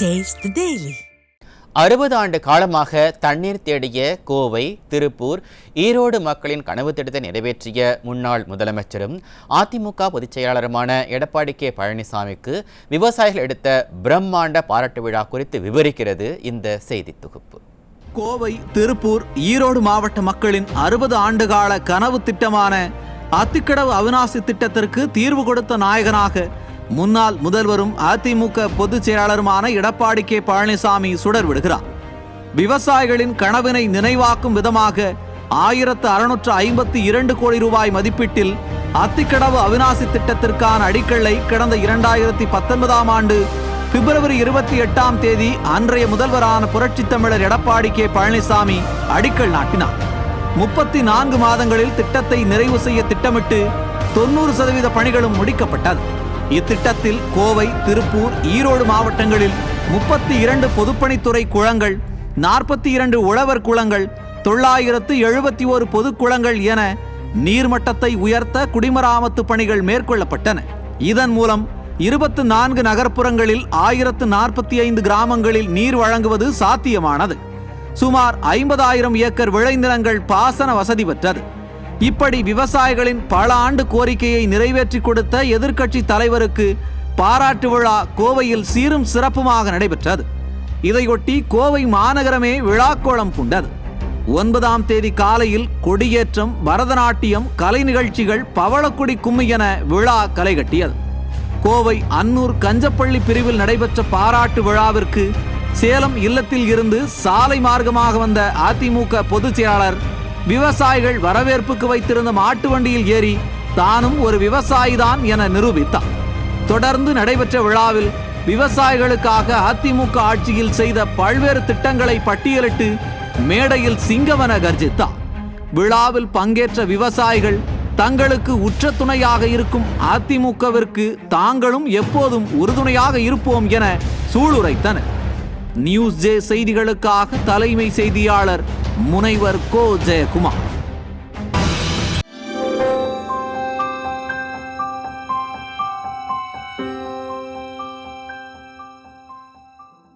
Taste the Daily. 60 ஆண்டு காலமாக தண்ணீர் தேடிய கோவை, திருப்பூர், ஈரோடு மக்களின் கனவு திட்டத்தை நிறைவேற்றிய முன்னாள் முதலமைச்சரும் அதிமுக பொதுச் செயலாளருமான எடப்பாடி கே பழனிசாமிக்கு விவசாயிகள் எடுத்த பிரம்மாண்ட பாராட்டு விழா குறித்து விவரிக்கிறது இந்த செய்தி தொகுப்பு. கோவை, திருப்பூர், ஈரோடு மாவட்ட மக்களின் 60 ஆண்டுகால கனவு திட்டமான அத்திக்கடவு அவிநாசி திட்டத்திற்கு தீர்வு கொடுத்த நாயகனாக முன்னாள் முதல்வரும் அதிமுக பொதுச் செயலாளருமான எடப்பாடி கே பழனிசாமி சுடர் விடுகிறார். விவசாயிகளின் கனவினை நினைவாக்கும் விதமாக 1652 கோடி ரூபாய் மதிப்பீட்டில் அத்திக்கடவு அவிநாசி திட்டத்திற்கான அடிக்கல்லை கடந்த 2019ஆம் ஆண்டு பிப்ரவரி 28ஆம் தேதி அன்றைய முதல்வரான புரட்சித் தமிழர் எடப்பாடி கே பழனிசாமி அடிக்கல் நாட்டினார். 34 மாதங்களில் திட்டத்தை நிறைவு செய்ய திட்டமிட்டு 90% பணிகளும் முடிக்கப்பட்டது. இத்திட்டத்தில் கோவை, திருப்பூர், ஈரோடு மாவட்டங்களில் 32 பொதுப்பணித்துறை குளங்கள், 42 உழவர் குளங்கள், 971 பொதுக்குளங்கள் என நீர்மட்டத்தை உயர்த்த குடிமராமத்து பணிகள் மேற்கொள்ளப்பட்டன. இதன் மூலம் 24 நகர்ப்புறங்களில் 1045 கிராமங்களில் நீர் வழங்குவது சாத்தியமானது. சுமார் 50,000 ஏக்கர் விளைநிலங்கள் பாசன வசதி பெற்றது. இப்படி விவசாயிகளின் பல ஆண்டு கோரிக்கையை நிறைவேற்றி கொடுத்த எதிர்க்கட்சி தலைவருக்கு பாராட்டு விழா கோவையில் சீரும் சிறப்புமாக நடைபெற்றது. இதையொட்டி கோவை மாநகரமே விழாக்கோலம் பூண்டது. 9ஆம் தேதி காலையில் கொடியேற்றம், பரதநாட்டியம், கலை நிகழ்ச்சிகள், பவளக்குடி கும்மி என விழா களை கட்டியது. கோவை அன்னூர் கஞ்சப்பள்ளி பிரிவில் நடைபெற்ற பாராட்டு விழாவிற்கு சேலம் இல்லத்தில் இருந்து சாலை மார்க்கமாக வந்த அதிமுக பொதுச் செயலாளர் விவசாயிகள் வரவேற்புக்கு வைத்திருந்த மாட்டு வண்டியில் ஏறி தானும் ஒரு விவசாயிதான் என நிரூபித்தார். தொடர்ந்து நடைபெற்ற விழாவில் விவசாயிகளுக்காக அதிமுக ஆட்சியில் செய்த பல்வேறு திட்டங்களை பட்டியலிட்டு மேடையில் சிங்கமென கர்ஜித்தார். விழாவில் பங்கேற்ற விவசாயிகள் தங்களுக்கு உற்ற துணையாக இருக்கும் அதிமுகவிற்கு தாங்களும் எப்போதும் உறுதுணையாக இருப்போம் என சூளுரைத்தனர். நியூஸ் ஜே செய்திகளுக்காக தலைமை செய்தியாளர் முனைவர் கோ ஜெயக்குமார்.